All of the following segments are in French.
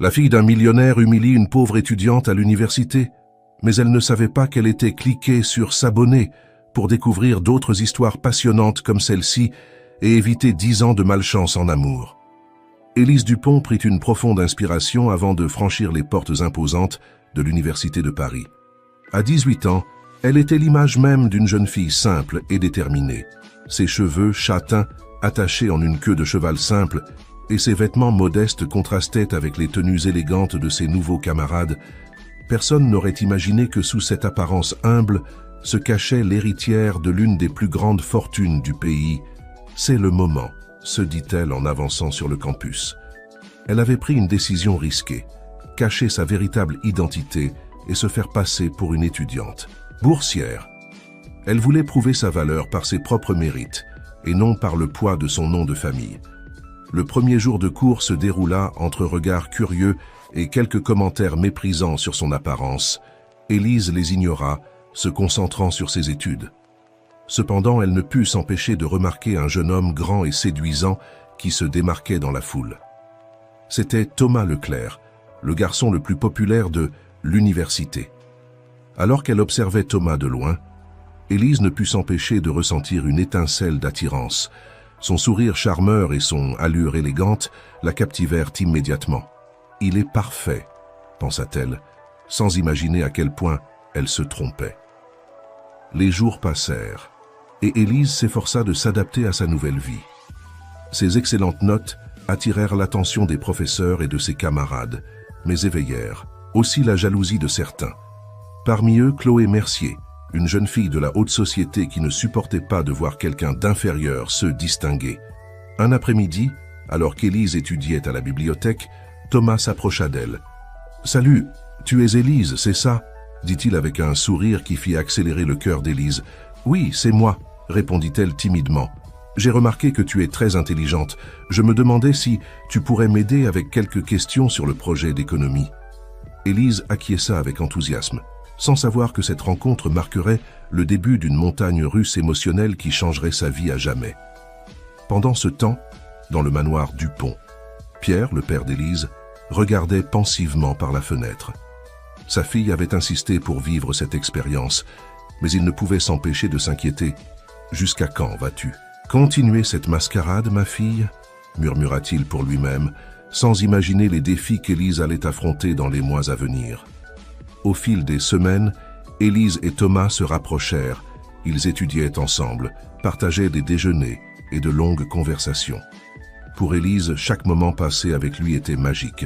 La fille d'un millionnaire humilie une pauvre étudiante à l'université, mais elle ne savait pas qu'elle était cliquée sur s'abonner pour découvrir d'autres histoires passionnantes comme celle-ci et éviter 10 ans de malchance en amour. Élise Dupont prit une profonde inspiration avant de franchir les portes imposantes de l'Université de Paris. À 18 ans, elle était l'image même d'une jeune fille simple et déterminée. Ses cheveux châtains, attachés en une queue de cheval simple, et ses vêtements modestes contrastaient avec les tenues élégantes de ses nouveaux camarades. Personne n'aurait imaginé que sous cette apparence humble se cachait l'héritière de l'une des plus grandes fortunes du pays. « C'est le moment », se dit-elle en avançant sur le campus. Elle avait pris une décision risquée, cacher sa véritable identité et se faire passer pour une étudiante. Boursière. Elle voulait prouver sa valeur par ses propres mérites et non par le poids de son nom de famille. Le premier jour de cours se déroula entre regards curieux et quelques commentaires méprisants sur son apparence. Élise les ignora, se concentrant sur ses études. Cependant, elle ne put s'empêcher de remarquer un jeune homme grand et séduisant qui se démarquait dans la foule. C'était Thomas Leclerc, le garçon le plus populaire de l'université. Alors qu'elle observait Thomas de loin, Élise ne put s'empêcher de ressentir une étincelle d'attirance. Son sourire charmeur et son allure élégante la captivèrent immédiatement. « Il est parfait », pensa-t-elle, sans imaginer à quel point elle se trompait. Les jours passèrent, et Élise s'efforça de s'adapter à sa nouvelle vie. Ses excellentes notes attirèrent l'attention des professeurs et de ses camarades, mais éveillèrent aussi la jalousie de certains. Parmi eux, Chloé Mercier, une jeune fille de la haute société qui ne supportait pas de voir quelqu'un d'inférieur se distinguer. Un après-midi, alors qu'Élise étudiait à la bibliothèque, Thomas s'approcha d'elle. « Salut, tu es Élise, c'est ça ?» dit-il avec un sourire qui fit accélérer le cœur d'Élise. « Oui, c'est moi », répondit-elle timidement. « J'ai remarqué que tu es très intelligente. Je me demandais si tu pourrais m'aider avec quelques questions sur le projet d'économie. » Élise acquiesça avec enthousiasme, sans savoir que cette rencontre marquerait le début d'une montagne russe émotionnelle qui changerait sa vie à jamais. Pendant ce temps, dans le manoir Dupont, Pierre, le père d'Élise, regardait pensivement par la fenêtre. Sa fille avait insisté pour vivre cette expérience, mais il ne pouvait s'empêcher de s'inquiéter. « Jusqu'à quand vas-tu ? Continuer cette mascarade, ma fille ?» murmura-t-il pour lui-même, sans imaginer les défis qu'Élise allait affronter dans les mois à venir. Au fil des semaines, Élise et Thomas se rapprochèrent. Ils étudiaient ensemble, partageaient des déjeuners et de longues conversations. Pour Élise, chaque moment passé avec lui était magique.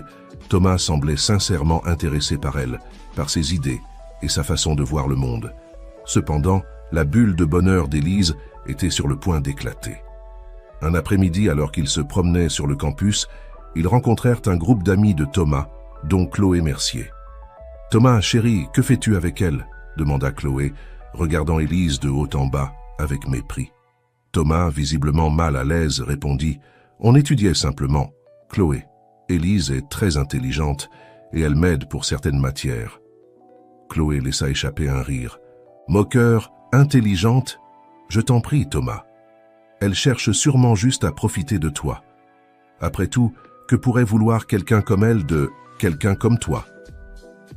Thomas semblait sincèrement intéressé par elle, par ses idées et sa façon de voir le monde. Cependant, la bulle de bonheur d'Élise était sur le point d'éclater. Un après-midi, alors qu'ils se promenaient sur le campus, ils rencontrèrent un groupe d'amis de Thomas, dont Chloé Mercier. « Thomas, chérie, que fais-tu avec elle ?» demanda Chloé, regardant Élise de haut en bas, avec mépris. Thomas, visiblement mal à l'aise, répondit « On étudiait simplement. Chloé, Élise est très intelligente et elle m'aide pour certaines matières. » Chloé laissa échapper un rire. « Moqueur, intelligente, je t'en prie, Thomas. Elle cherche sûrement juste à profiter de toi. Après tout, que pourrait vouloir quelqu'un comme elle de quelqu'un comme toi ?»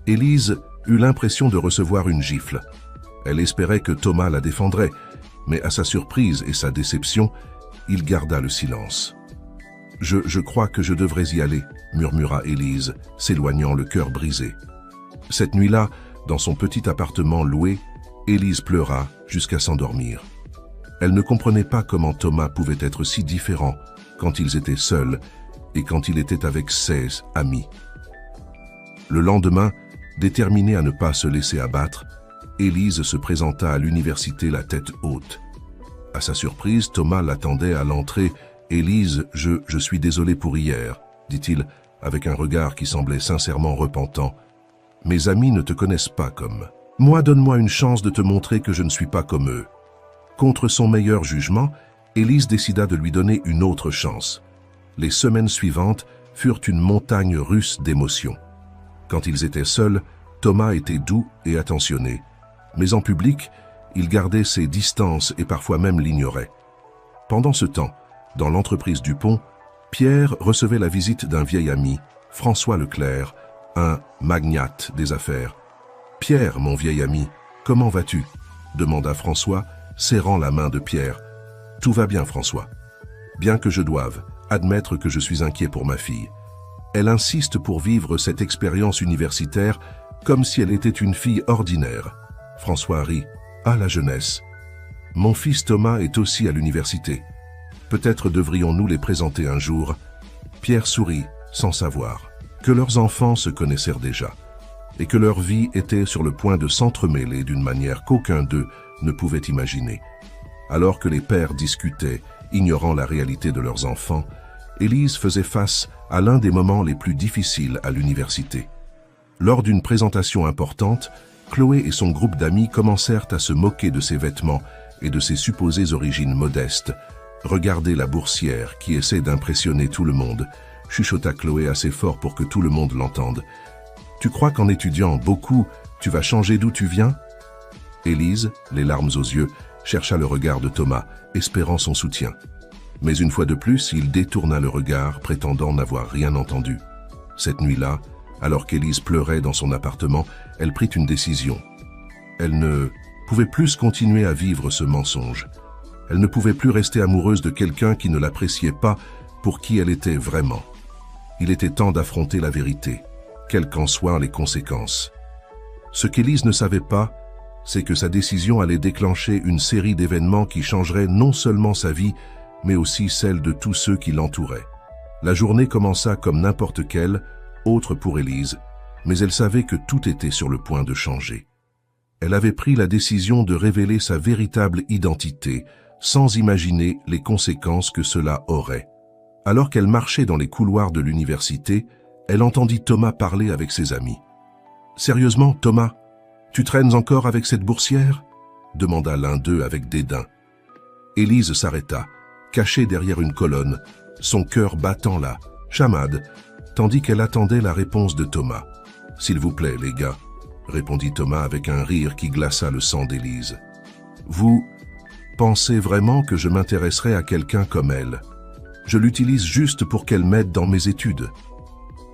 Élise eut l'impression de recevoir une gifle. Elle espérait que Thomas la défendrait, mais à sa surprise et sa déception, il garda le silence. « Je crois que je devrais y aller », murmura Élise, s'éloignant le cœur brisé. Cette nuit-là, dans son petit appartement loué, Élise pleura jusqu'à s'endormir. Elle ne comprenait pas comment Thomas pouvait être si différent quand ils étaient seuls et quand il était avec ses amis. Le lendemain, déterminée à ne pas se laisser abattre, Élise se présenta à l'université la tête haute. À sa surprise, Thomas l'attendait à l'entrée. « Élise, je suis désolé pour hier », dit-il avec un regard qui semblait sincèrement repentant. « Mes amis ne te connaissent pas comme... Moi, donne-moi une chance de te montrer que je ne suis pas comme eux. » Contre son meilleur jugement, Élise décida de lui donner une autre chance. Les semaines suivantes furent une montagne russe d'émotions. Quand ils étaient seuls, Thomas était doux et attentionné. Mais en public, il gardait ses distances et parfois même l'ignorait. Pendant ce temps, dans l'entreprise Dupont, Pierre recevait la visite d'un vieil ami, François Leclerc, un magnate des affaires. « Pierre, mon vieil ami, comment vas-tu » demanda François, serrant la main de Pierre. « Tout va bien, François. Bien que je doive admettre que je suis inquiet pour ma fille. Elle insiste pour vivre cette expérience universitaire comme si elle était une fille ordinaire. » François rit. « Ah, la jeunesse. Mon fils Thomas est aussi à l'université. Peut-être devrions-nous les présenter un jour. » Pierre sourit, sans savoir que leurs enfants se connaissèrent déjà et que leur vie était sur le point de s'entremêler d'une manière qu'aucun d'eux ne pouvait imaginer. Alors que les pères discutaient, ignorant la réalité de leurs enfants, Élise faisait face à l'un des moments les plus difficiles à l'université. Lors d'une présentation importante, Chloé et son groupe d'amis commencèrent à se moquer de ses vêtements et de ses supposées origines modestes. « Regardez la boursière qui essaie d'impressionner tout le monde », chuchota Chloé assez fort pour que tout le monde l'entende. « Tu crois qu'en étudiant beaucoup, tu vas changer d'où tu viens ?» Élise, les larmes aux yeux, chercha le regard de Thomas, espérant son soutien. Mais une fois de plus, il détourna le regard, prétendant n'avoir rien entendu. Cette nuit-là, alors qu'Élise pleurait dans son appartement, elle prit une décision. Elle ne pouvait plus continuer à vivre ce mensonge. Elle ne pouvait plus rester amoureuse de quelqu'un qui ne l'appréciait pas pour qui elle était vraiment. Il était temps d'affronter la vérité, quelles qu'en soient les conséquences. Ce qu'Élise ne savait pas, c'est que sa décision allait déclencher une série d'événements qui changeraient non seulement sa vie, mais aussi celle de tous ceux qui l'entouraient. La journée commença comme n'importe quelle, autre pour Élise, mais elle savait que tout était sur le point de changer. Elle avait pris la décision de révéler sa véritable identité, sans imaginer les conséquences que cela aurait. Alors qu'elle marchait dans les couloirs de l'université, elle entendit Thomas parler avec ses amis. « Sérieusement, Thomas, tu traînes encore avec cette boursière ?» demanda l'un d'eux avec dédain. Élise s'arrêta, cachée derrière une colonne, son cœur battant la chamade, tandis qu'elle attendait la réponse de Thomas. « S'il vous plaît, les gars, » répondit Thomas avec un rire qui glaça le sang d'Élise. « Vous pensez vraiment que je m'intéresserai à quelqu'un comme elle? Je l'utilise juste pour qu'elle m'aide dans mes études.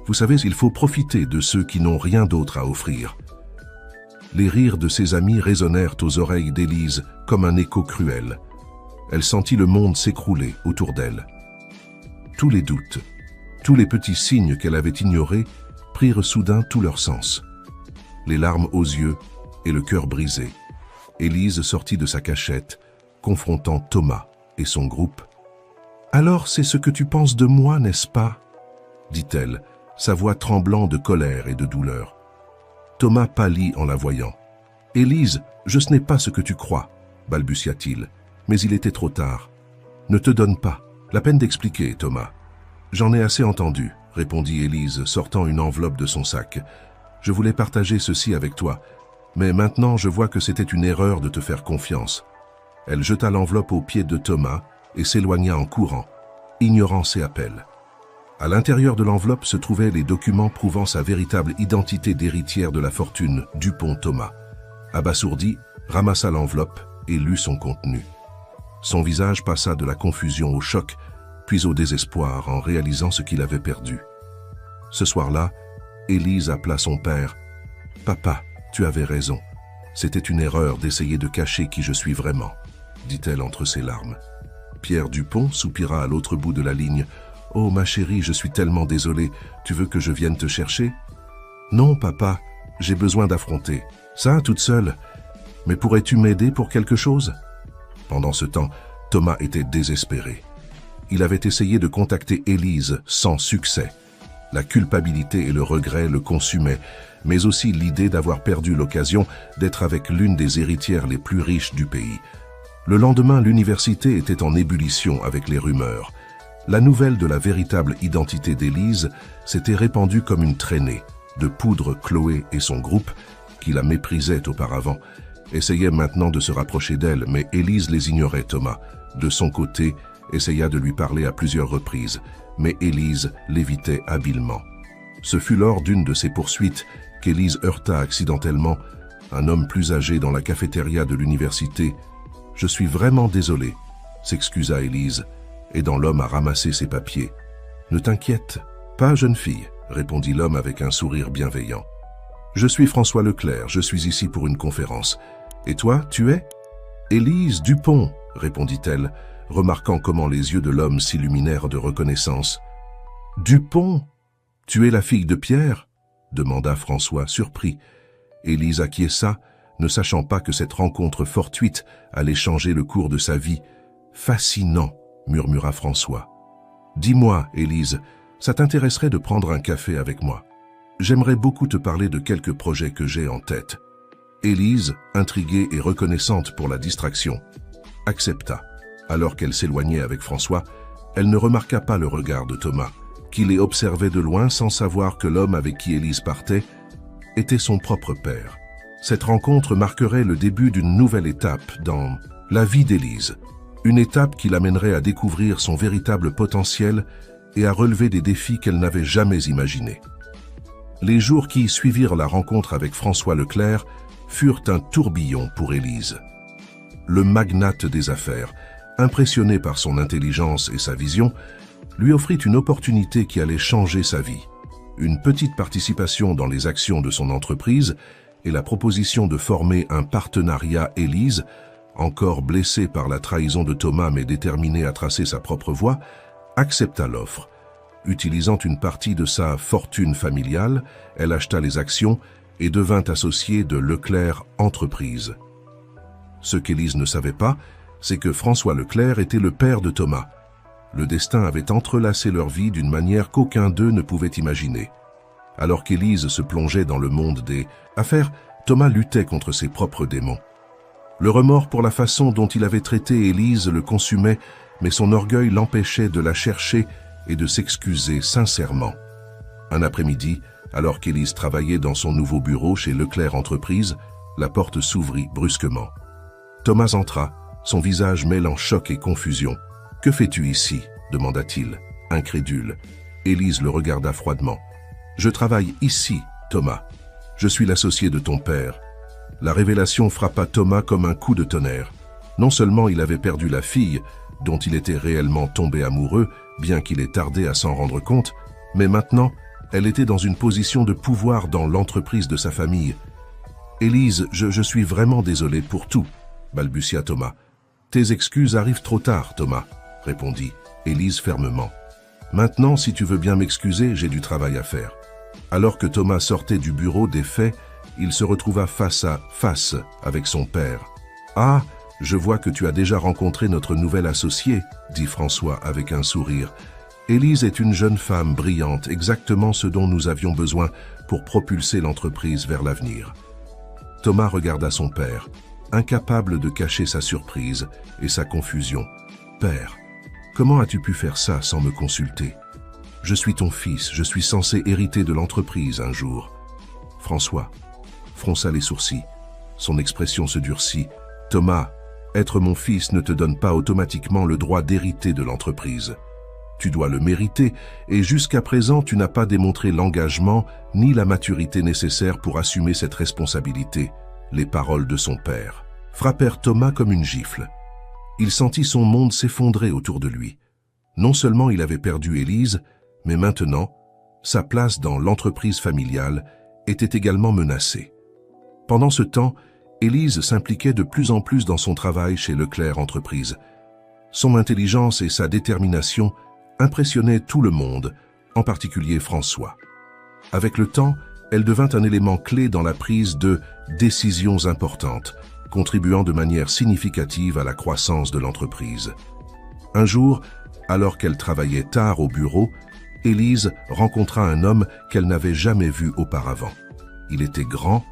Vous savez, il faut profiter de ceux qui n'ont rien d'autre à offrir. » Les rires de ses amis résonnèrent aux oreilles d'Élise comme un écho cruel. Elle sentit le monde s'écrouler autour d'elle. Tous les doutes, tous les petits signes qu'elle avait ignorés prirent soudain tout leur sens. Les larmes aux yeux et le cœur brisé, Élise sortit de sa cachette, confrontant Thomas et son groupe. « Alors c'est ce que tu penses de moi, n'est-ce pas ?» dit-elle, sa voix tremblant de colère et de douleur. Thomas pâlit en la voyant. « Élise, ce n'est pas ce que tu crois, » balbutia-t-il, mais il était trop tard. « Ne te donne pas la peine d'expliquer, Thomas. »« J'en ai assez entendu, » répondit Élise, sortant une enveloppe de son sac. « Je voulais partager ceci avec toi, mais maintenant je vois que c'était une erreur de te faire confiance. » Elle jeta l'enveloppe aux pieds de Thomas et s'éloigna en courant, ignorant ses appels. À l'intérieur de l'enveloppe se trouvaient les documents prouvant sa véritable identité d'héritière de la fortune Dupont-Thomas. Abasourdi, ramassa l'enveloppe et lut son contenu. Son visage passa de la confusion au choc, puis au désespoir en réalisant ce qu'il avait perdu. Ce soir-là, Élise appela son père. « Papa, tu avais raison. C'était une erreur d'essayer de cacher qui je suis vraiment, » dit-elle entre ses larmes. Pierre Dupont soupira à l'autre bout de la ligne. « Oh, ma chérie, je suis tellement désolé. Tu veux que je vienne te chercher ?»« Non, papa, j'ai besoin d'affronter. Ça, toute seule. Mais pourrais-tu m'aider pour quelque chose ?» Pendant ce temps, Thomas était désespéré. Il avait essayé de contacter Élise sans succès. La culpabilité et le regret le consumaient, mais aussi l'idée d'avoir perdu l'occasion d'être avec l'une des héritières les plus riches du pays. Le lendemain, l'université était en ébullition avec les rumeurs. La nouvelle de la véritable identité d'Élise s'était répandue comme une traînée. De poudre, Chloé et son groupe, qui la méprisaient auparavant, essayaient maintenant de se rapprocher d'elle, mais Élise les ignorait. Thomas, de son côté, essaya de lui parler à plusieurs reprises, mais Élise l'évitait habilement. Ce fut lors d'une de ces poursuites qu'Élise heurta accidentellement un homme plus âgé dans la cafétéria de l'université. « Je suis vraiment désolé », s'excusa Élise, aidant l'homme à ramasser ses papiers. « Ne t'inquiète pas, jeune fille, répondit l'homme avec un sourire bienveillant. Je suis François Leclerc, je suis ici pour une conférence. Et toi, tu es? Élise Dupont, répondit-elle, remarquant comment les yeux de l'homme s'illuminèrent de reconnaissance. Dupont? Tu es la fille de Pierre? Demanda François, surpris. Élise acquiesça, ne sachant pas que cette rencontre fortuite allait changer le cours de sa vie. Fascinant, murmura François. Dis-moi, Élise, ça t'intéresserait de prendre un café avec moi? J'aimerais beaucoup te parler de quelques projets que j'ai en tête. Élise, intriguée et reconnaissante pour la distraction, accepta. Alors qu'elle s'éloignait avec François, elle ne remarqua pas le regard de Thomas, qui les observait de loin sans savoir que l'homme avec qui Élise partait était son propre père. Cette rencontre marquerait le début d'une nouvelle étape dans la vie d'Élise, une étape qui l'amènerait à découvrir son véritable potentiel et à relever des défis qu'elle n'avait jamais imaginés. Les jours qui suivirent la rencontre avec François Leclerc furent un tourbillon pour Élise. Le magnate des affaires, impressionné par son intelligence et sa vision, lui offrit une opportunité qui allait changer sa vie. Une petite participation dans les actions de son entreprise et la proposition de former un partenariat. Élise, encore blessée par la trahison de Thomas mais déterminée à tracer sa propre voie, accepta l'offre. Utilisant une partie de sa fortune familiale, elle acheta les actions et devint associée de Leclerc Entreprises. Ce qu'Élise ne savait pas, c'est que François Leclerc était le père de Thomas. Le destin avait entrelacé leur vie d'une manière qu'aucun d'eux ne pouvait imaginer. Alors qu'Élise se plongeait dans le monde des affaires, Thomas luttait contre ses propres démons. Le remords pour la façon dont il avait traité Élise le consumait, mais son orgueil l'empêchait de la chercher et de s'excuser sincèrement. Un après-midi, alors qu'Élise travaillait dans son nouveau bureau chez Leclerc Entreprises, la porte s'ouvrit brusquement. Thomas entra, son visage mêlant choc et confusion. « Que fais-tu ici » demanda-t-il, incrédule. Élise le regarda froidement. « Je travaille ici, Thomas. Je suis l'associé de ton père. » La révélation frappa Thomas comme un coup de tonnerre. Non seulement il avait perdu la fille, dont il était réellement tombé amoureux, bien qu'il ait tardé à s'en rendre compte, mais maintenant, elle était dans une position de pouvoir dans l'entreprise de sa famille. « Élise, je suis vraiment désolé pour tout, » balbutia Thomas. « Tes excuses arrivent trop tard, Thomas, » répondit Élise fermement. « Maintenant, si tu veux bien m'excuser, j'ai du travail à faire. » Alors que Thomas sortait du bureau des faits, il se retrouva face à face avec son père. « Ah, je vois que tu as déjà rencontré notre nouvel associé, » dit François avec un sourire. « Élise est une jeune femme brillante, exactement ce dont nous avions besoin pour propulser l'entreprise vers l'avenir. » Thomas regarda son père, incapable de cacher sa surprise et sa confusion. « Père, comment as-tu pu faire ça sans me consulter? Je suis ton fils, je suis censé hériter de l'entreprise un jour. » François fronça les sourcils. Son expression se durcit. « Thomas, être mon fils ne te donne pas automatiquement le droit d'hériter de l'entreprise. Tu dois le mériter et jusqu'à présent tu n'as pas démontré l'engagement ni la maturité nécessaires pour assumer cette responsabilité. » Les paroles de son père frappèrent Thomas comme une gifle. Il sentit son monde s'effondrer autour de lui. Non seulement il avait perdu Élise, mais maintenant, sa place dans l'entreprise familiale était également menacée. Pendant ce temps, Élise s'impliquait de plus en plus dans son travail chez Leclerc Entreprises. Son intelligence et sa détermination impressionnaient tout le monde, en particulier François. Avec le temps, elle devint un élément clé dans la prise de décisions importantes, contribuant de manière significative à la croissance de l'entreprise. Un jour, alors qu'elle travaillait tard au bureau, Élise rencontra un homme qu'elle n'avait jamais vu auparavant. Il était grand,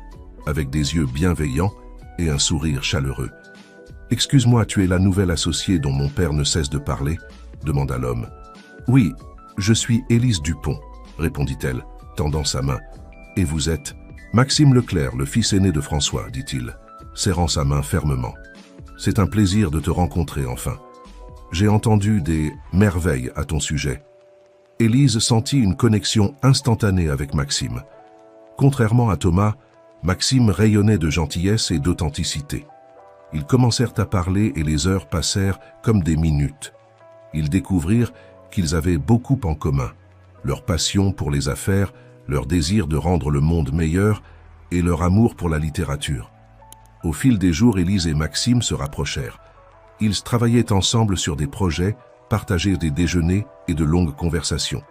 avec des yeux bienveillants et un sourire chaleureux. « Excuse-moi, tu es la nouvelle associée dont mon père ne cesse de parler ?» demanda l'homme. « Oui, je suis Élise Dupont, » répondit-elle, tendant sa main. « Et vous êtes ?»« Maxime Leclerc, le fils aîné de François, » dit-il, serrant sa main fermement. « C'est un plaisir de te rencontrer enfin. J'ai entendu des merveilles à ton sujet. » Élise sentit une connexion instantanée avec Maxime. Contrairement à Thomas, Maxime rayonnait de gentillesse et d'authenticité. Ils commencèrent à parler et les heures passèrent comme des minutes. Ils découvrirent qu'ils avaient beaucoup en commun. leur passion pour les affaires, leur désir de rendre le monde meilleur et leur amour pour la littérature. Au fil des jours, Élise et Maxime se rapprochèrent. Ils travaillaient ensemble sur des projets, partageaient des déjeuners et de longues conversations.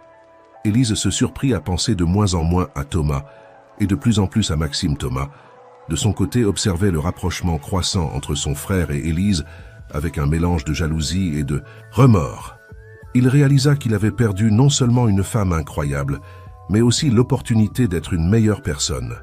Élise se surprit à penser de moins en moins à Thomas et de plus en plus à Maxime. Thomas, de son côté, observait le rapprochement croissant entre son frère et Élise avec un mélange de jalousie et de remords. Il réalisa qu'il avait perdu non seulement une femme incroyable, mais aussi l'opportunité d'être une meilleure personne.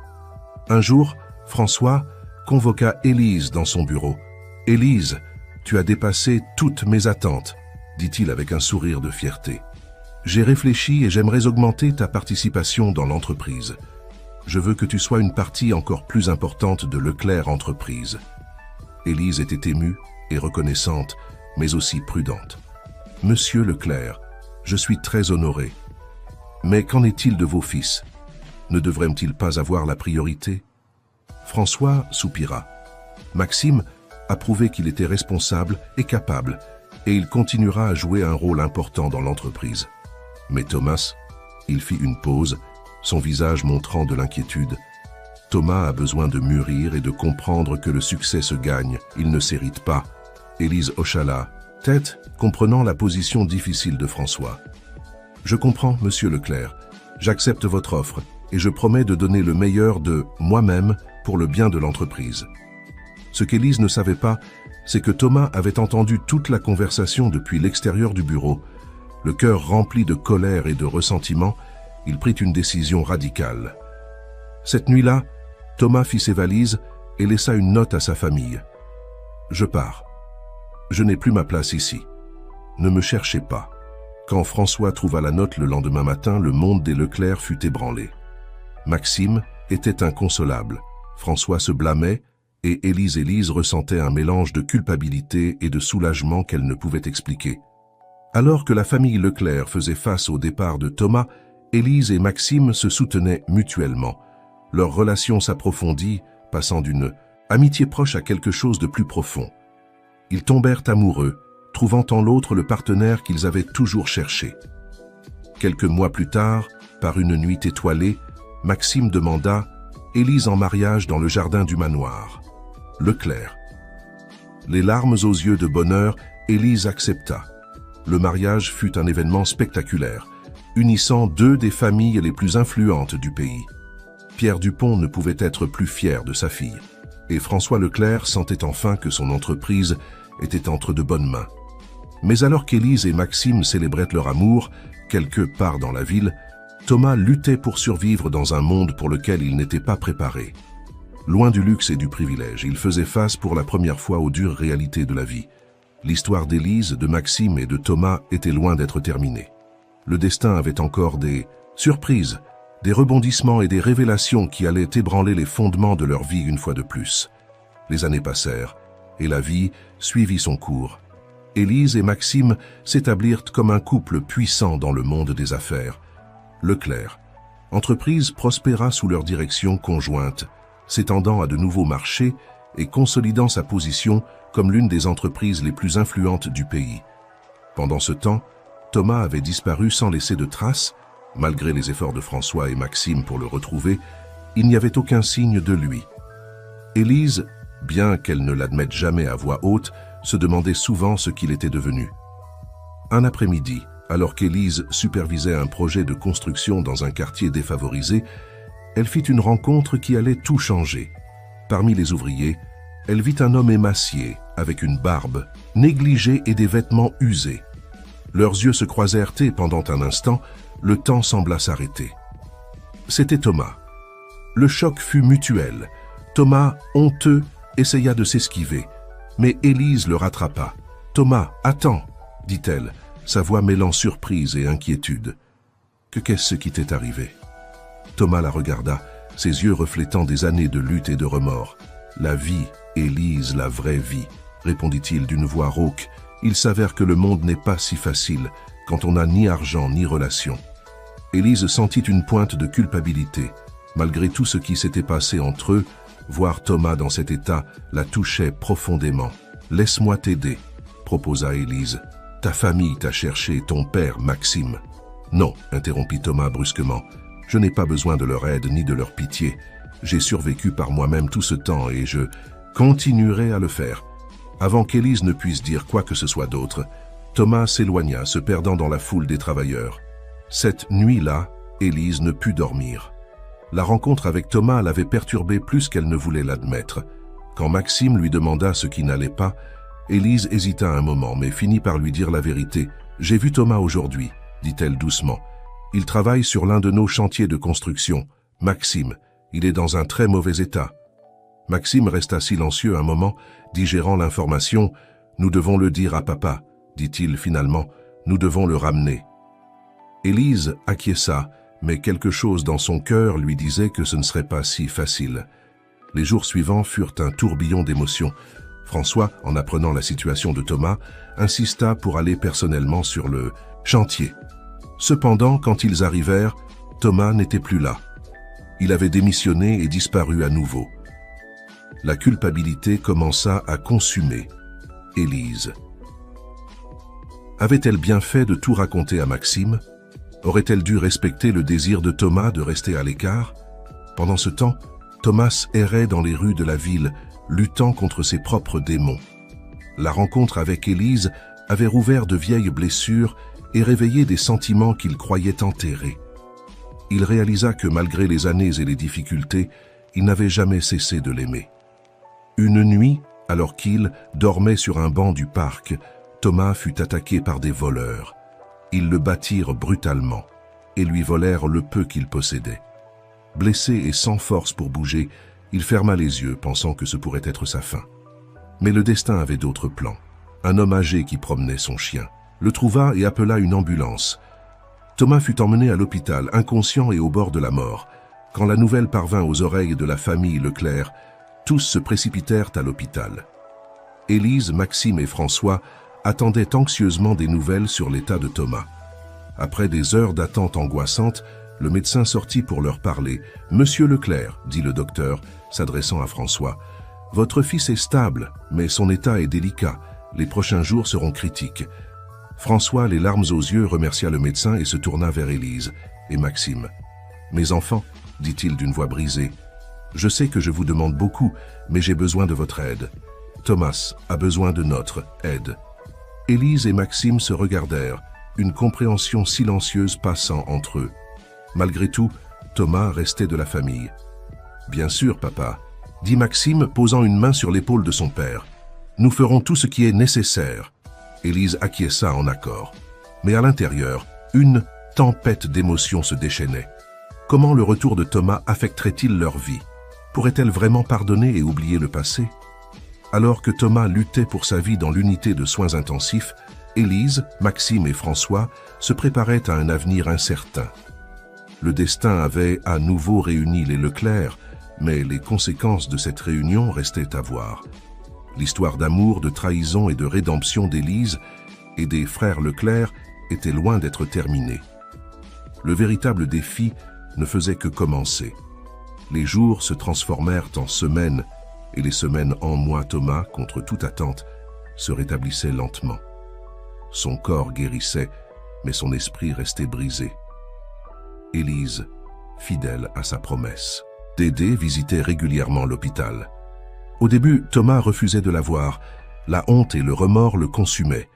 Un jour, François convoqua Élise dans son bureau. « Élise, tu as dépassé toutes mes attentes », dit-il avec un sourire de fierté. « J'ai réfléchi et j'aimerais augmenter ta participation dans l'entreprise. Je veux que tu sois une partie encore plus importante de Leclerc Entreprise. » Élise était émue et reconnaissante, mais aussi prudente. « Monsieur Leclerc, je suis très honoré. Mais qu'en est-il de vos fils? Ne devraient-ils pas avoir la priorité ?» François soupira. Maxime a prouvé qu'il était responsable et capable, et il continuera à jouer un rôle important dans l'entreprise. Mais Thomas, il fit une pause, son visage montrant de l'inquiétude. Thomas a besoin de mûrir et de comprendre que le succès se gagne, il ne s'hérite pas. Élise hocha la tête, comprenant la position difficile de François. « Je comprends, monsieur Leclerc. J'accepte votre offre et je promets de donner le meilleur de moi-même pour le bien de l'entreprise. » Ce qu'Élise ne savait pas, c'est que Thomas avait entendu toute la conversation depuis l'extérieur du bureau. Le cœur rempli de colère et de ressentiment, il prit une décision radicale. Cette nuit-là, Thomas fit ses valises et laissa une note à sa famille. « Je pars. Je n'ai plus ma place ici. Ne me cherchez pas. » Quand François trouva la note le lendemain matin, le monde des Leclerc fut ébranlé. Maxime était inconsolable. François se blâmait et Élise ressentait un mélange de culpabilité et de soulagement qu'elle ne pouvait expliquer. Alors que la famille Leclerc faisait face au départ de Thomas, Élise et Maxime se soutenaient mutuellement. Leur relation s'approfondit, passant d'une amitié proche à quelque chose de plus profond. Ils tombèrent amoureux, trouvant en l'autre le partenaire qu'ils avaient toujours cherché. Quelques mois plus tard, par une nuit étoilée, Maxime demanda Élise en mariage dans le jardin du manoir. Leclerc. Les larmes aux yeux de bonheur, Élise accepta. Le mariage fut un événement spectaculaire, unissant deux des familles les plus influentes du pays. Pierre Dupont ne pouvait être plus fier de sa fille, et François Leclerc sentait enfin que son entreprise était entre de bonnes mains. Mais alors qu'Élise et Maxime célébraient leur amour, quelque part dans la ville, Thomas luttait pour survivre dans un monde pour lequel il n'était pas préparé. Loin du luxe et du privilège, il faisait face pour la première fois aux dures réalités de la vie. L'histoire d'Élise, de Maxime et de Thomas était loin d'être terminée. Le destin avait encore des surprises, des rebondissements et des révélations qui allaient ébranler les fondements de leur vie une fois de plus. Les années passèrent, et la vie suivit son cours. Élise et Maxime s'établirent comme un couple puissant dans le monde des affaires. Leclerc. Entreprise prospéra sous leur direction conjointe, s'étendant à de nouveaux marchés et consolidant sa position comme l'une des entreprises les plus influentes du pays. Pendant ce temps, Thomas avait disparu sans laisser de traces. Malgré les efforts de François et Maxime pour le retrouver, il n'y avait aucun signe de lui. Élise, bien qu'elle ne l'admette jamais à voix haute, se demandait souvent ce qu'il était devenu. Un après-midi, alors qu'Élise supervisait un projet de construction dans un quartier défavorisé, elle fit une rencontre qui allait tout changer. Parmi les ouvriers, elle vit un homme émacié, avec une barbe, négligé et des vêtements usés. Leurs yeux se croisèrent et pendant un instant, le temps sembla s'arrêter. C'était Thomas. Le choc fut mutuel. Thomas, honteux, essaya de s'esquiver, mais Élise le rattrapa. « Thomas, attends !» dit-elle, sa voix mêlant surprise et inquiétude. « Qu'est-ce qui t'est arrivé ?» Thomas la regarda, ses yeux reflétant des années de lutte et de remords. « La vie, Élise, la vraie vie », répondit-il d'une voix rauque. « Il s'avère que le monde n'est pas si facile quand on n'a ni argent ni relation. » Élise sentit une pointe de culpabilité. Malgré tout ce qui s'était passé entre eux, voir Thomas dans cet état la touchait profondément. « Laisse-moi t'aider », proposa Élise. « Ta famille t'a cherché, ton père, Maxime. » Non, interrompit Thomas brusquement. Je n'ai pas besoin de leur aide ni de leur pitié. J'ai survécu par moi-même tout ce temps et je continuerai à le faire. Avant qu'Élise ne puisse dire quoi que ce soit d'autre, Thomas s'éloigna, se perdant dans la foule des travailleurs. Cette nuit-là, Élise ne put dormir. La rencontre avec Thomas l'avait perturbée plus qu'elle ne voulait l'admettre. Quand Maxime lui demanda ce qui n'allait pas, Élise hésita un moment, mais finit par lui dire la vérité. « J'ai vu Thomas aujourd'hui », dit-elle doucement. « Il travaille sur l'un de nos chantiers de construction. Maxime, il est dans un très mauvais état. » Maxime resta silencieux un moment, digérant l'information. « Nous devons le dire à papa, » dit-il finalement. « Nous devons le ramener. » Élise acquiesça, mais quelque chose dans son cœur lui disait que ce ne serait pas si facile. Les jours suivants furent un tourbillon d'émotions. François, en apprenant la situation de Thomas, insista pour aller personnellement sur le chantier. Cependant, quand ils arrivèrent, Thomas n'était plus là. Il avait démissionné et disparu à nouveau. La culpabilité commença à consumer Élise. Avait-elle bien fait de tout raconter à Maxime? Aurait-elle dû respecter le désir de Thomas de rester à l'écart? Pendant ce temps, Thomas errait dans les rues de la ville, luttant contre ses propres démons. La rencontre avec Élise avait rouvert de vieilles blessures et réveillé des sentiments qu'il croyait enterrés. Il réalisa que malgré les années et les difficultés, il n'avait jamais cessé de l'aimer. Une nuit, alors qu'il dormait sur un banc du parc, Thomas fut attaqué par des voleurs. Ils le battirent brutalement et lui volèrent le peu qu'il possédait. Blessé et sans force pour bouger, il ferma les yeux, pensant que ce pourrait être sa fin. Mais le destin avait d'autres plans. Un homme âgé qui promenait son chien le trouva et appela une ambulance. Thomas fut emmené à l'hôpital, inconscient et au bord de la mort. Quand la nouvelle parvint aux oreilles de la famille Leclerc, tous se précipitèrent à l'hôpital. Élise, Maxime et François attendaient anxieusement des nouvelles sur l'état de Thomas. Après des heures d'attente angoissante, le médecin sortit pour leur parler. « Monsieur Leclerc, dit le docteur, s'adressant à François, « votre fils est stable, mais son état est délicat. Les prochains jours seront critiques. » François, les larmes aux yeux, remercia le médecin et se tourna vers Élise et Maxime. « Mes enfants, dit-il d'une voix brisée, je sais que je vous demande beaucoup, mais j'ai besoin de votre aide. Thomas a besoin de notre aide. » Élise et Maxime se regardèrent, une compréhension silencieuse passant entre eux. Malgré tout, Thomas restait de la famille. « Bien sûr, papa, » dit Maxime, posant une main sur l'épaule de son père. « Nous ferons tout ce qui est nécessaire. » Élise acquiesça en accord. Mais à l'intérieur, une tempête d'émotions se déchaînait. Comment le retour de Thomas affecterait-il leur vie? Pourrait-elle vraiment pardonner et oublier le passé? Alors que Thomas luttait pour sa vie dans l'unité de soins intensifs, Élise, Maxime et François se préparaient à un avenir incertain. Le destin avait à nouveau réuni les Leclerc, mais les conséquences de cette réunion restaient à voir. L'histoire d'amour, de trahison et de rédemption d'Élise et des frères Leclerc était loin d'être terminée. Le véritable défi ne faisait que commencer. Les jours se transformèrent en semaines, et les semaines en mois. Thomas, contre toute attente, se rétablissait lentement. Son corps guérissait, mais son esprit restait brisé. Élise, fidèle à sa promesse, d'aider, visitait régulièrement l'hôpital. Au début, Thomas refusait de la voir. La honte et le remords le consumaient.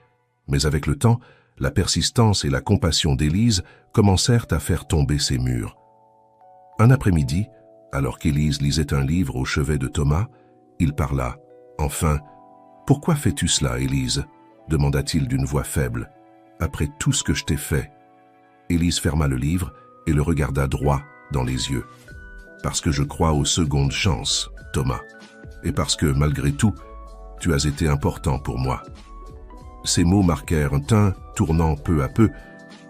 Mais avec le temps, la persistance et la compassion d'Élise commencèrent à faire tomber ses murs. Un après-midi, alors qu'Élise lisait un livre au chevet de Thomas, il parla. Enfin, « Pourquoi fais-tu cela, Élise ?» demanda-t-il d'une voix faible. « Après tout ce que je t'ai fait. » Élise ferma le livre et le regarda droit dans les yeux. « Parce que je crois aux secondes chances, Thomas. Et parce que, malgré tout, tu as été important pour moi. » Ces mots marquèrent un teint tournant peu à peu.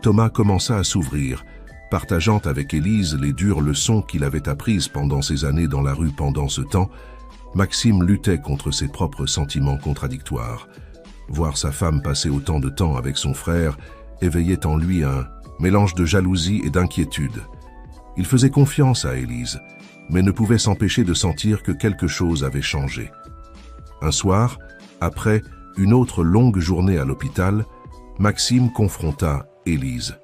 Thomas commença à s'ouvrir, partageant avec Élise les dures leçons qu'il avait apprises pendant ces années dans la rue. Pendant ce temps, Maxime luttait contre ses propres sentiments contradictoires. Voir sa femme passer autant de temps avec son frère éveillait en lui un mélange de jalousie et d'inquiétude. Il faisait confiance à Élise, mais ne pouvait s'empêcher de sentir que quelque chose avait changé. Un soir, après une autre longue journée à l'hôpital, Maxime confronta Élise.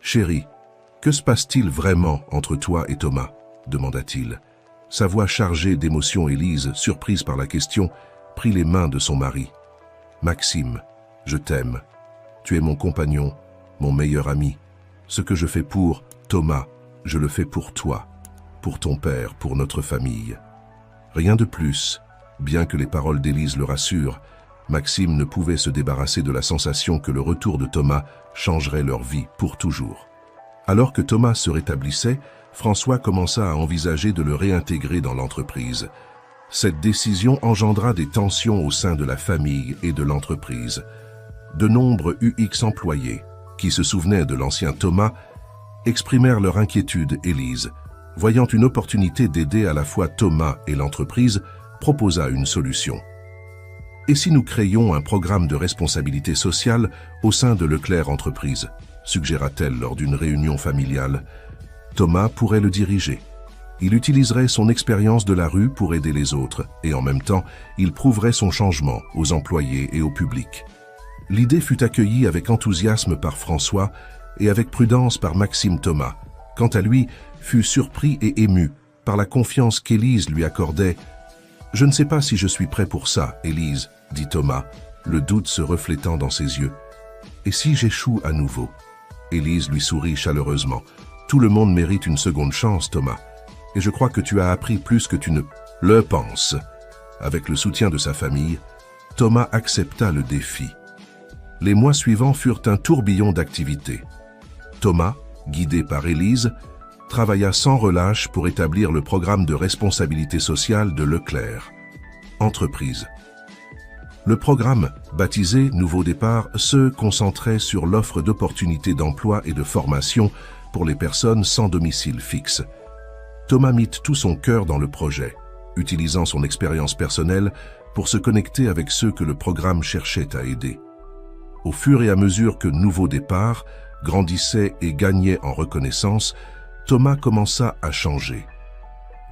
Chérie, que se passe-t-il vraiment entre toi et Thomas? Demanda-t-il. Sa voix chargée d'émotion, Élise, surprise par la question, prit les mains de son mari. Maxime, je t'aime. Tu es mon compagnon, mon meilleur ami. Ce que je fais pour Thomas, je le fais pour toi, pour ton père, pour notre famille. Rien de plus. Bien que les paroles d'Élise le rassurent, Maxime ne pouvait se débarrasser de la sensation que le retour de Thomas changerait leur vie pour toujours. Alors que Thomas se rétablissait, François commença à envisager de le réintégrer dans l'entreprise. Cette décision engendra des tensions au sein de la famille et de l'entreprise. De nombreux UX employés, qui se souvenaient de l'ancien Thomas, exprimèrent leur inquiétude. Élise, voyant une opportunité d'aider à la fois Thomas et l'entreprise, proposa une solution. Et si nous créions un programme de responsabilité sociale au sein de Leclerc Entreprise, suggéra-t-elle lors d'une réunion familiale. Thomas pourrait le diriger. Il utiliserait son expérience de la rue pour aider les autres et en même temps, il prouverait son changement aux employés et au public. L'idée fut accueillie avec enthousiasme par François et avec prudence par Maxime. Thomas, quant à lui, fut surpris et ému par la confiance qu'Élise lui accordait. « Je ne sais pas si je suis prêt pour ça, Élise, » dit Thomas, le doute se reflétant dans ses yeux. « Et si j'échoue à nouveau ?» Élise lui sourit chaleureusement. « Tout le monde mérite une seconde chance, Thomas. Et je crois que tu as appris plus que tu ne le penses. » Avec le soutien de sa famille, Thomas accepta le défi. Les mois suivants furent un tourbillon d'activités. Thomas, guidé par Élise, travailla sans relâche pour établir le programme de responsabilité sociale de Leclerc Entreprise. Le programme, baptisé Nouveau Départ, se concentrait sur l'offre d'opportunités d'emploi et de formation pour les personnes sans domicile fixe. Thomas mit tout son cœur dans le projet, utilisant son expérience personnelle pour se connecter avec ceux que le programme cherchait à aider. Au fur et à mesure que Nouveau Départ grandissait et gagnait en reconnaissance, Thomas commença à changer.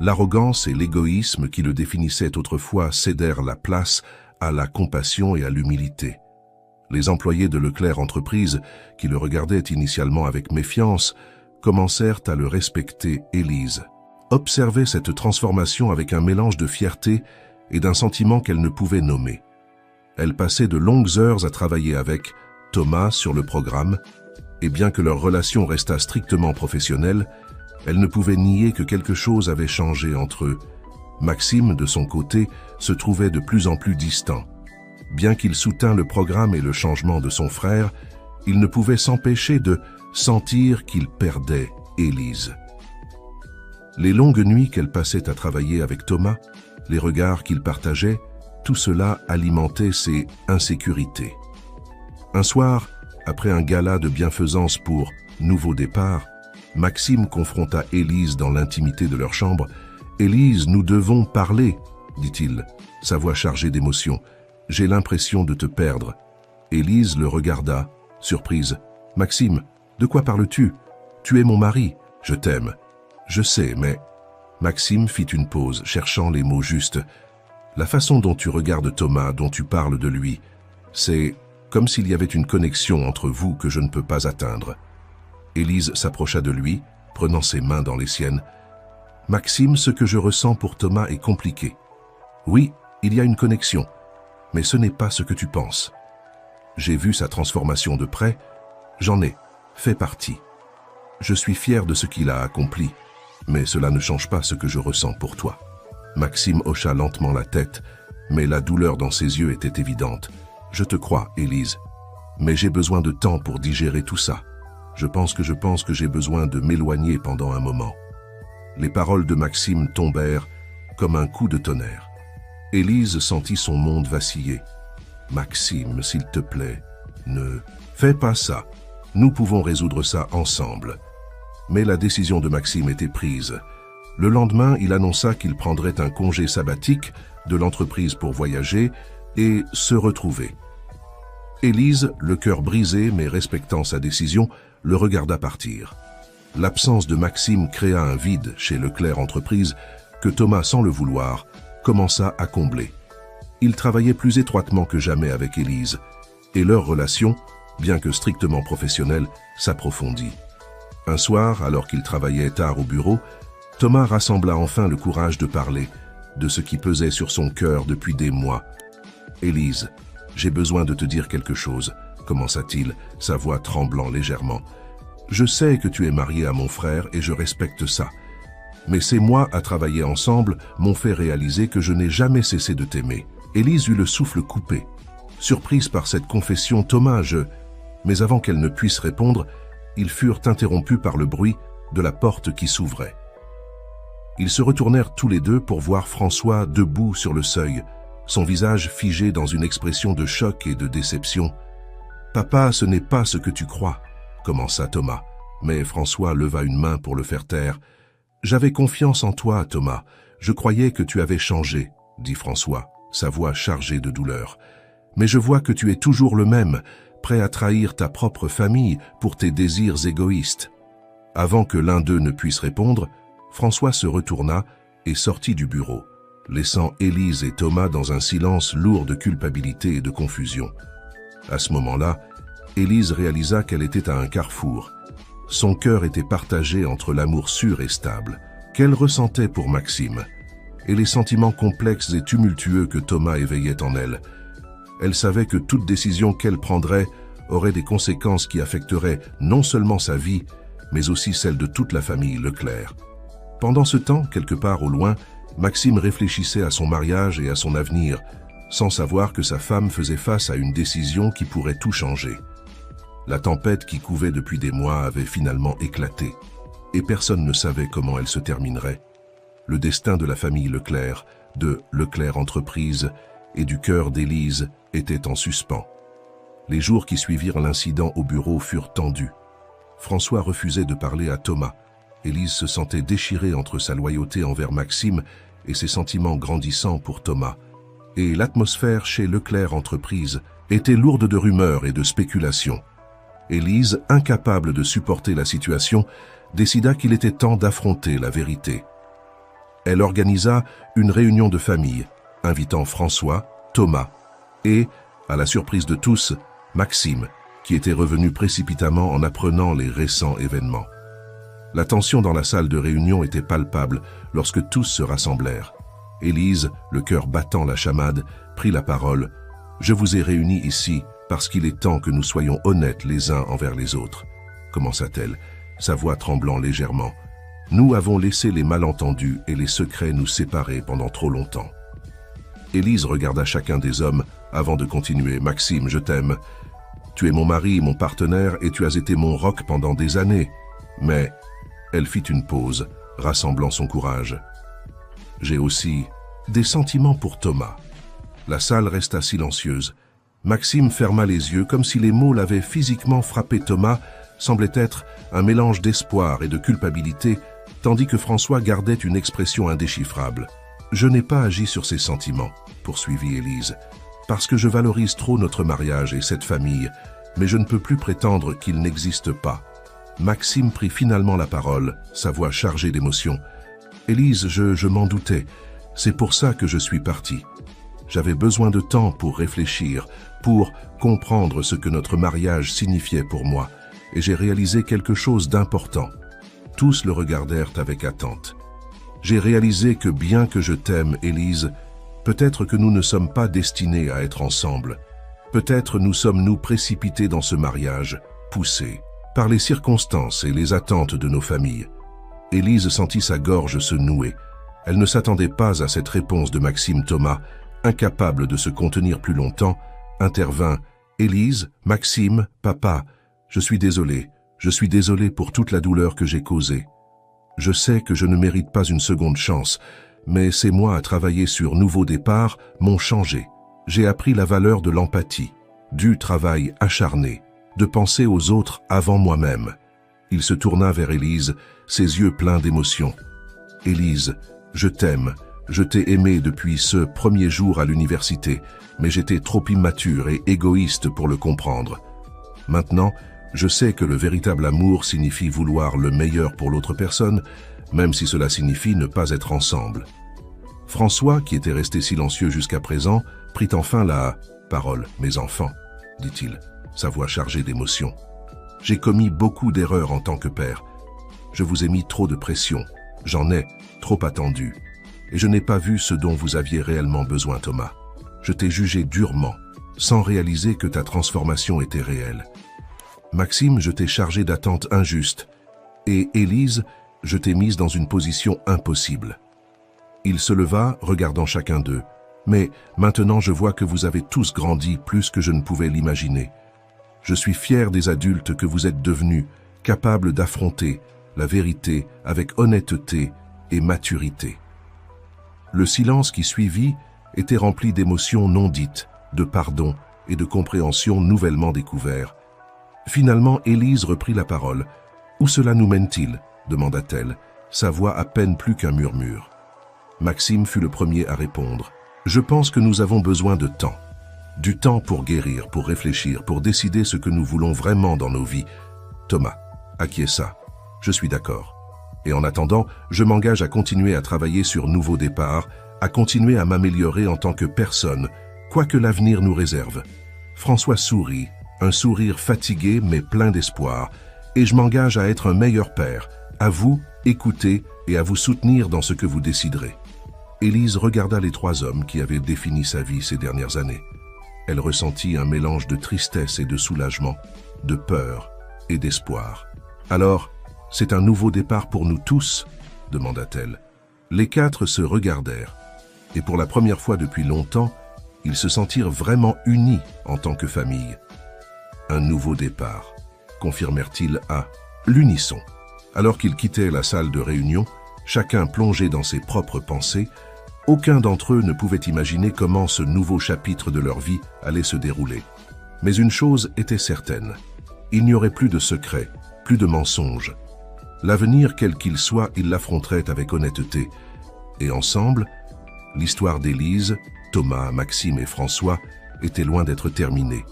L'arrogance et l'égoïsme qui le définissaient autrefois cédèrent la place à la compassion et à l'humilité. Les employés de Leclerc Entreprise, qui le regardaient initialement avec méfiance, commencèrent à le respecter. Élise observait cette transformation avec un mélange de fierté et d'un sentiment qu'elle ne pouvait nommer. Elle passait de longues heures à travailler avec Thomas sur le programme, et bien que leur relation restât strictement professionnelle, elle ne pouvait nier que quelque chose avait changé entre eux. Maxime, de son côté, se trouvait de plus en plus distant. Bien qu'il soutînt le programme et le changement de son frère, il ne pouvait s'empêcher de sentir qu'il perdait Élise. Les longues nuits qu'elle passait à travailler avec Thomas, les regards qu'il partageait, tout cela alimentait ses insécurités. Un soir, après un gala de bienfaisance pour Nouveau Départ, Maxime confronta Élise dans l'intimité de leur chambre. « Élise, nous devons parler, » dit-il, sa voix chargée d'émotion. « J'ai l'impression de te perdre. » Élise le regarda, surprise. « Maxime, de quoi parles-tu? Tu es mon mari, je t'aime. »« Je sais, mais... » Maxime fit une pause, cherchant les mots justes. « La façon dont tu regardes Thomas, dont tu parles de lui, c'est comme s'il y avait une connexion entre vous que je ne peux pas atteindre. » Élise s'approcha de lui, prenant ses mains dans les siennes. « Maxime, ce que je ressens pour Thomas est compliqué. Oui, il y a une connexion, mais ce n'est pas ce que tu penses. J'ai vu sa transformation de près, j'en ai fait partie. Je suis fier de ce qu'il a accompli, mais cela ne change pas ce que je ressens pour toi. » Maxime hocha lentement la tête, mais la douleur dans ses yeux était évidente. « Je te crois, Élise, mais j'ai besoin de temps pour digérer tout ça. Je pense que j'ai besoin de m'éloigner pendant un moment. » Les paroles de Maxime tombèrent comme un coup de tonnerre. Élise sentit son monde vaciller. « Maxime, s'il te plaît, ne fais pas ça. Nous pouvons résoudre ça ensemble. » Mais la décision de Maxime était prise. Le lendemain, il annonça qu'il prendrait un congé sabbatique de l'entreprise pour voyager et se retrouver. Élise, le cœur brisé mais respectant sa décision, le regarda partir. L'absence de Maxime créa un vide chez Leclerc Entreprise que Thomas, sans le vouloir, commença à combler. Il travaillait plus étroitement que jamais avec Élise, et leur relation, bien que strictement professionnelle, s'approfondit. Un soir, alors qu'il travaillait tard au bureau, Thomas rassembla enfin le courage de parler de ce qui pesait sur son cœur depuis des mois. « Élise, j'ai besoin de te dire quelque chose, » commença-t-il, sa voix tremblant légèrement. « Je sais que tu es mariée à mon frère et je respecte ça. Mais ces mois à travailler ensemble m'ont fait réaliser que je n'ai jamais cessé de t'aimer. » Élise eut le souffle coupé. Surprise par cette confession, Thomas, Mais avant qu'elle ne puisse répondre, ils furent interrompus par le bruit de la porte qui s'ouvrait. Ils se retournèrent tous les deux pour voir François debout sur le seuil, son visage figé dans une expression de choc et de déception. « Papa, ce n'est pas ce que tu crois », commença Thomas, mais François leva une main pour le faire taire. « J'avais confiance en toi, Thomas. Je croyais que tu avais changé, » dit François, sa voix chargée de douleur. « Mais je vois que tu es toujours le même, prêt à trahir ta propre famille pour tes désirs égoïstes. » Avant que l'un d'eux ne puisse répondre, François se retourna et sortit du bureau, laissant Élise et Thomas dans un silence lourd de culpabilité et de confusion. À ce moment-là, Élise réalisa qu'elle était à un carrefour. Son cœur était partagé entre l'amour sûr et stable qu'elle ressentait pour Maxime et les sentiments complexes et tumultueux que Thomas éveillait en elle. Elle savait que toute décision qu'elle prendrait aurait des conséquences qui affecteraient non seulement sa vie, mais aussi celle de toute la famille Leclerc. Pendant ce temps, quelque part au loin, Maxime réfléchissait à son mariage et à son avenir, sans savoir que sa femme faisait face à une décision qui pourrait tout changer. La tempête qui couvait depuis des mois avait finalement éclaté, et personne ne savait comment elle se terminerait. Le destin de la famille Leclerc, de Leclerc Entreprises et du cœur d'Élise était en suspens. Les jours qui suivirent l'incident au bureau furent tendus. François refusait de parler à Thomas. Élise se sentait déchirée entre sa loyauté envers Maxime et ses sentiments grandissants pour Thomas. Et l'atmosphère chez Leclerc Entreprises était lourde de rumeurs et de spéculations. Élise, incapable de supporter la situation, décida qu'il était temps d'affronter la vérité. Elle organisa une réunion de famille, invitant François, Thomas et, à la surprise de tous, Maxime, qui était revenu précipitamment en apprenant les récents événements. La tension dans la salle de réunion était palpable lorsque tous se rassemblèrent. Élise, le cœur battant la chamade, prit la parole. « Je vous ai réunis ici parce qu'il est temps que nous soyons honnêtes les uns envers les autres, » commença-t-elle, sa voix tremblant légèrement. « Nous avons laissé les malentendus et les secrets nous séparer pendant trop longtemps. » Élise regarda chacun des hommes avant de continuer. « Maxime, je t'aime. Tu es mon mari, mon partenaire et tu as été mon roc pendant des années. Mais... » Elle fit une pause, rassemblant son courage. « J'ai aussi des sentiments pour Thomas. » La salle resta silencieuse. Maxime ferma les yeux comme si les mots l'avaient physiquement frappé. Thomas semblait être un mélange d'espoir et de culpabilité, tandis que François gardait une expression indéchiffrable. « Je n'ai pas agi sur ces sentiments, » poursuivit Élise, « parce que je valorise trop notre mariage et cette famille, mais je ne peux plus prétendre qu'ils n'existent pas. » Maxime prit finalement la parole, sa voix chargée d'émotion. « Élise, je m'en doutais. C'est pour ça que je suis parti. J'avais besoin de temps pour réfléchir, pour comprendre ce que notre mariage signifiait pour moi, et j'ai réalisé quelque chose d'important. » Tous le regardèrent avec attente. « J'ai réalisé que bien que je t'aime, Élise, peut-être que nous ne sommes pas destinés à être ensemble. Peut-être nous sommes-nous précipités dans ce mariage, poussés par les circonstances et les attentes de nos familles. » Élise sentit sa gorge se nouer. Elle ne s'attendait pas à cette réponse de Maxime. Thomas, incapable de se contenir plus longtemps, intervint. « Élise, Maxime, papa, je suis désolé pour toute la douleur que j'ai causée. Je sais que je ne mérite pas une seconde chance, mais ces mois à travailler sur Nouveau Départ m'ont changé. J'ai appris la valeur de l'empathie, du travail acharné, de penser aux autres avant moi-même. » Il se tourna vers Élise, ses yeux pleins d'émotion. « Élise, je t'aime, je t'ai aimée depuis ce premier jour à l'université, mais j'étais trop immature et égoïste pour le comprendre. Maintenant, je sais que le véritable amour signifie vouloir le meilleur pour l'autre personne, même si cela signifie ne pas être ensemble. » François, qui était resté silencieux jusqu'à présent, prit enfin la parole. « Mes enfants, » dit-il, sa voix chargée d'émotion. « J'ai commis beaucoup d'erreurs en tant que père, Je vous ai mis trop de pression. J'en ai trop attendu. Et je n'ai pas vu ce dont vous aviez réellement besoin, Thomas. Je t'ai jugé durement, sans réaliser que ta transformation était réelle. Maxime, je t'ai chargé d'attentes injustes. Et Élise, je t'ai mise dans une position impossible. Il se leva, regardant chacun d'eux. Mais maintenant je vois que vous avez tous grandi plus que je ne pouvais l'imaginer. Je suis fier des adultes que vous êtes devenus, capables d'affronter la vérité avec honnêteté et maturité. Le silence qui suivit était rempli d'émotions non dites, de pardon et de compréhension nouvellement découverts. Finalement, Élise reprit la parole. « Où cela nous mène-t-il » demanda-t-elle, sa voix à peine plus qu'un murmure. Maxime fut le premier à répondre. « Je pense que nous avons besoin de temps. Du temps pour guérir, pour réfléchir, pour décider ce que nous voulons vraiment dans nos vies. » Thomas acquiesça. « Je suis d'accord. Et en attendant, je m'engage à continuer à travailler sur Nouveau Départ, à continuer à m'améliorer en tant que personne, quoi que l'avenir nous réserve. » François sourit, un sourire fatigué mais plein d'espoir, et je m'engage à être un meilleur père, à vous écouter et à vous soutenir dans ce que vous déciderez. Élise regarda les trois hommes qui avaient défini sa vie ces dernières années. Elle ressentit un mélange de tristesse et de soulagement, de peur et d'espoir. « Alors, c'est un nouveau départ pour nous tous ?» demanda-t-elle. Les quatre se regardèrent, et pour la première fois depuis longtemps, ils se sentirent vraiment unis en tant que famille. « Un nouveau départ », confirmèrent-ils à l'unisson. Alors qu'ils quittaient la salle de réunion, chacun plongé dans ses propres pensées, aucun d'entre eux ne pouvait imaginer comment ce nouveau chapitre de leur vie allait se dérouler. Mais une chose était certaine, il n'y aurait plus de secrets, plus de mensonges. L'avenir, quel qu'il soit, ils l'affronteraient avec honnêteté. Et ensemble, l'histoire d'Élise, Thomas, Maxime et François était loin d'être terminée.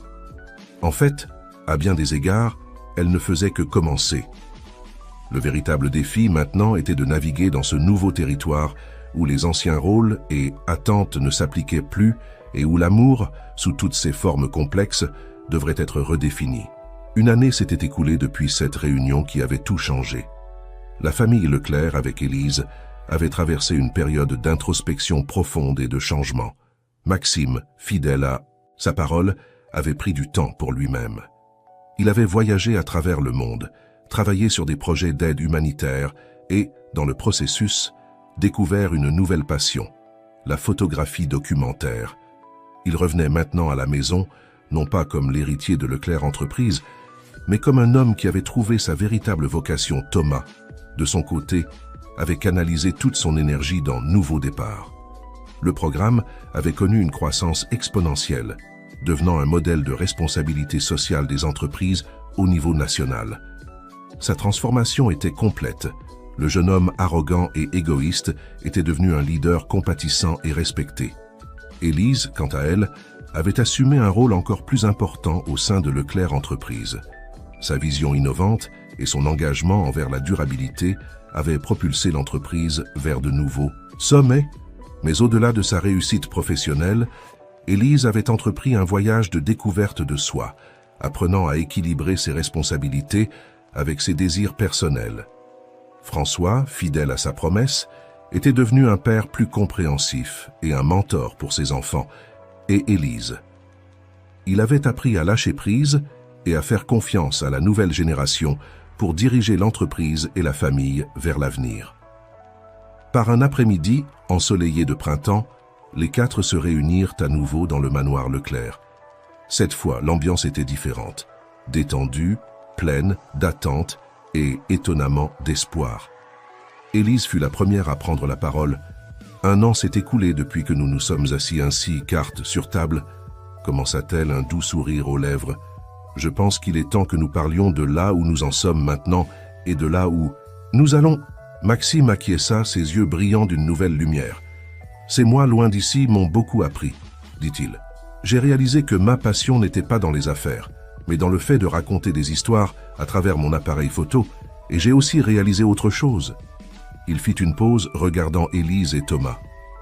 En fait, à bien des égards, elle ne faisait que commencer. Le véritable défi maintenant était de naviguer dans ce nouveau territoire où les anciens rôles et attentes ne s'appliquaient plus et où l'amour, sous toutes ses formes complexes, devrait être redéfini. Une année s'était écoulée depuis cette réunion qui avait tout changé. La famille Leclerc, avec Élise, avait traversé une période d'introspection profonde et de changement. Maxime, fidèle à sa parole, avait pris du temps pour lui-même. Il avait voyagé à travers le monde, travaillé sur des projets d'aide humanitaire et, dans le processus, découvert une nouvelle passion, la photographie documentaire. Il revenait maintenant à la maison, non pas comme l'héritier de Leclerc Entreprises, mais comme un homme qui avait trouvé sa véritable vocation. Thomas, de son côté, avait canalisé toute son énergie dans Nouveau Départ. Le programme avait connu une croissance exponentielle, devenant un modèle de responsabilité sociale des entreprises au niveau national. Sa transformation était complète. Le jeune homme arrogant et égoïste était devenu un leader compatissant et respecté. Élise, quant à elle, avait assumé un rôle encore plus important au sein de Leclerc Entreprises. Sa vision innovante et son engagement envers la durabilité avaient propulsé l'entreprise vers de nouveaux sommets. Mais au-delà de sa réussite professionnelle, Élise avait entrepris un voyage de découverte de soi, apprenant à équilibrer ses responsabilités avec ses désirs personnels. François, fidèle à sa promesse, était devenu un père plus compréhensif et un mentor pour ses enfants, et Élise. Il avait appris à lâcher prise et à faire confiance à la nouvelle génération pour diriger l'entreprise et la famille vers l'avenir. Par un après-midi, ensoleillé de printemps, les quatre se réunirent à nouveau dans le manoir Leclerc. Cette fois, l'ambiance était différente, détendue, pleine d'attente et étonnamment d'espoir. Élise fut la première à prendre la parole. « Un an s'est écoulé depuis que nous nous sommes assis ainsi, cartes sur table, » commença-t-elle, un doux sourire aux lèvres. « Je pense qu'il est temps que nous parlions de là où nous en sommes maintenant et de là où nous allons. » Maxime acquiesça, ses yeux brillants d'une nouvelle lumière. « Ces mois loin d'ici m'ont beaucoup appris, » dit-il. « J'ai réalisé que ma passion n'était pas dans les affaires, mais dans le fait de raconter des histoires à travers mon appareil photo, et j'ai aussi réalisé autre chose. » Il fit une pause, regardant Élise et Thomas.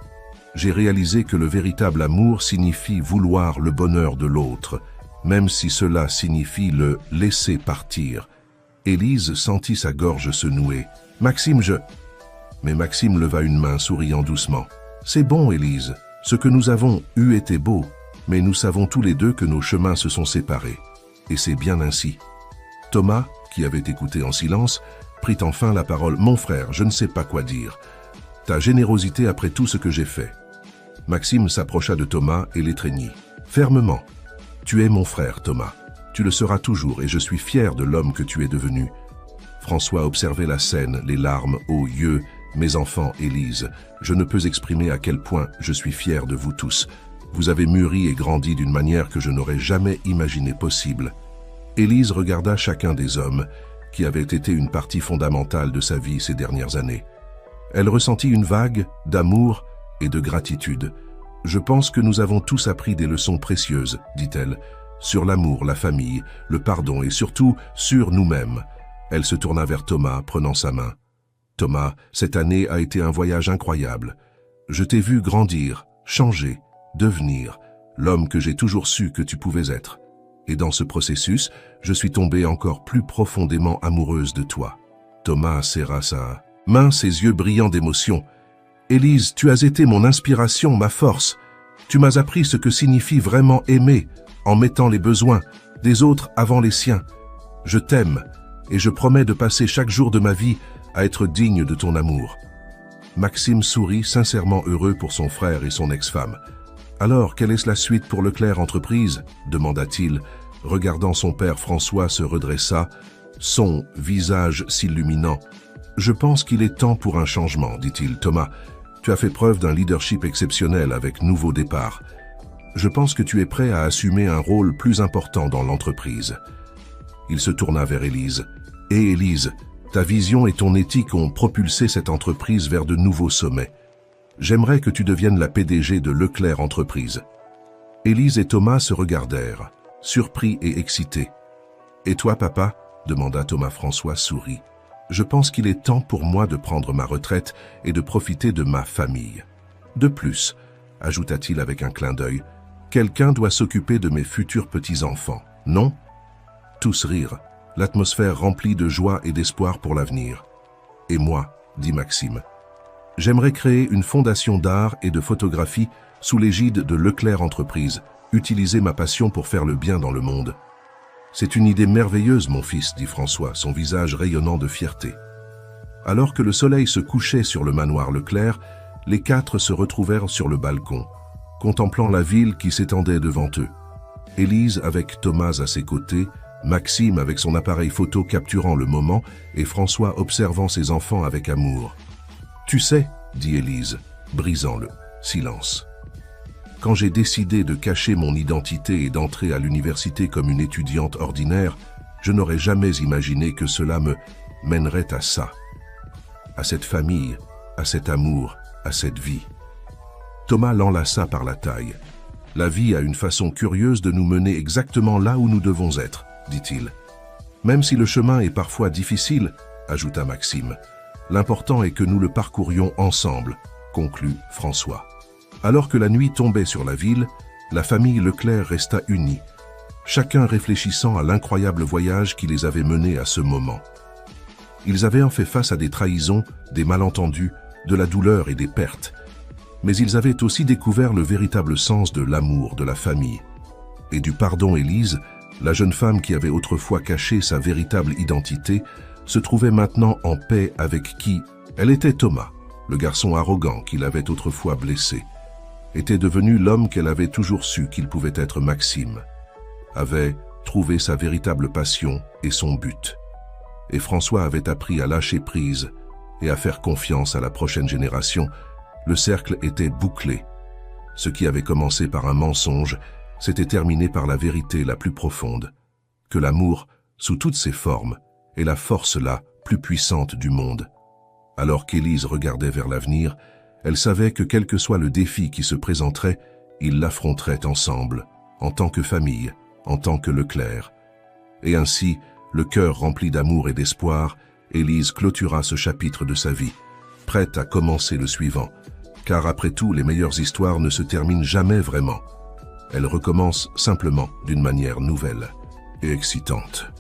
« J'ai réalisé que le véritable amour signifie vouloir le bonheur de l'autre, même si cela signifie le laisser partir. Élise sentit sa gorge se nouer. « Maxime, je… » Mais Maxime leva une main, souriant doucement. « C'est bon, Élise. Ce que nous avons eu était beau, mais nous savons tous les deux que nos chemins se sont séparés. Et c'est bien ainsi. » Thomas, qui avait écouté en silence, prit enfin la parole. « Mon frère, je ne sais pas quoi dire. Ta générosité après tout ce que j'ai fait. » Maxime s'approcha de Thomas et l'étreignit. Fermement. « Tu es mon frère, Thomas. Tu le seras toujours et je suis fier de l'homme que tu es devenu. » François observait la scène, les larmes aux yeux. « Mes enfants, Élise, je ne peux exprimer à quel point je suis fier de vous tous. Vous avez mûri et grandi d'une manière que je n'aurais jamais imaginé possible. » Élise regarda chacun des hommes qui avaient été une partie fondamentale de sa vie ces dernières années. Elle ressentit une vague d'amour et de gratitude. « Je pense que nous avons tous appris des leçons précieuses, dit-elle, sur l'amour, la famille, le pardon et surtout sur nous-mêmes. » Elle se tourna vers Thomas, prenant sa main. « Thomas, cette année a été un voyage incroyable. Je t'ai vu grandir, changer, devenir l'homme que j'ai toujours su que tu pouvais être. Et dans ce processus, je suis tombée encore plus profondément amoureuse de toi. » Thomas serra sa main, ses yeux brillants d'émotion. « Élise, tu as été mon inspiration, ma force. Tu m'as appris ce que signifie vraiment aimer, en mettant les besoins des autres avant les siens. Je t'aime, et je promets de passer chaque jour de ma vie à être digne de ton amour. » Maxime sourit, sincèrement heureux pour son frère et son ex-femme. « Alors, quelle est la suite pour Leclerc Entreprises ?» demanda-t-il. Regardant son père, François se redressa, son visage s'illuminant. « Je pense qu'il est temps pour un changement, dit-il. Thomas, tu as fait preuve d'un leadership exceptionnel avec Nouveau Départ. Je pense que tu es prêt à assumer un rôle plus important dans l'entreprise. » Il se tourna vers Élise. « Et Élise, ta vision et ton éthique ont propulsé cette entreprise vers de nouveaux sommets. J'aimerais que tu deviennes la PDG de Leclerc Entreprises. » Élise et Thomas se regardèrent, surpris et excités. « Et toi, papa ?» demanda Thomas. François sourit. « Je pense qu'il est temps pour moi de prendre ma retraite et de profiter de ma famille. De plus, ajouta-t-il avec un clin d'œil, quelqu'un doit s'occuper de mes futurs petits-enfants, non ?» Tous rirent, l'atmosphère remplie de joie et d'espoir pour l'avenir. « Et moi, dit Maxime, j'aimerais créer une fondation d'art et de photographie sous l'égide de Leclerc Entreprises, utiliser ma passion pour faire le bien dans le monde. » « C'est une idée merveilleuse, mon fils, dit François, son visage rayonnant de fierté. Alors que le soleil se couchait sur le manoir Leclerc, les quatre se retrouvèrent sur le balcon, contemplant la ville qui s'étendait devant eux. Élise avec Thomas à ses côtés, Maxime avec son appareil photo capturant le moment et François observant ses enfants avec amour. « Tu sais, dit Élise, brisant le silence. Quand j'ai décidé de cacher mon identité et d'entrer à l'université comme une étudiante ordinaire, je n'aurais jamais imaginé que cela me mènerait à ça, à cette famille, à cet amour, à cette vie. » Thomas l'enlaça par la taille. « La vie a une façon curieuse de nous mener exactement là où nous devons être, dit-il. Même si le chemin est parfois difficile, ajouta Maxime, l'important est que nous le parcourions ensemble, conclut François. Alors que la nuit tombait sur la ville, la famille Leclerc resta unie, chacun réfléchissant à l'incroyable voyage qui les avait menés à ce moment. Ils avaient fait face à des trahisons, des malentendus, de la douleur et des pertes, mais ils avaient aussi découvert le véritable sens de l'amour, de la famille. Et du pardon. Élise, la jeune femme qui avait autrefois caché sa véritable identité, se trouvait maintenant en paix avec qui elle était. Thomas, le garçon arrogant qui l'avait autrefois blessée, était devenu l'homme qu'elle avait toujours su qu'il pouvait être. Maxime avait trouvé sa véritable passion et son but. Et François avait appris à lâcher prise et à faire confiance à la prochaine génération. Le cercle était bouclé. Ce qui avait commencé par un mensonge s'était terminé par la vérité la plus profonde, que l'amour, sous toutes ses formes, est la force la plus puissante du monde. Alors qu'Élise regardait vers l'avenir, elle savait que quel que soit le défi qui se présenterait, ils l'affronteraient ensemble, en tant que famille, en tant que Leclerc. Et ainsi, le cœur rempli d'amour et d'espoir, Élise clôtura ce chapitre de sa vie, prête à commencer le suivant. Car après tout, les meilleures histoires ne se terminent jamais vraiment. Elles recommencent simplement d'une manière nouvelle et excitante.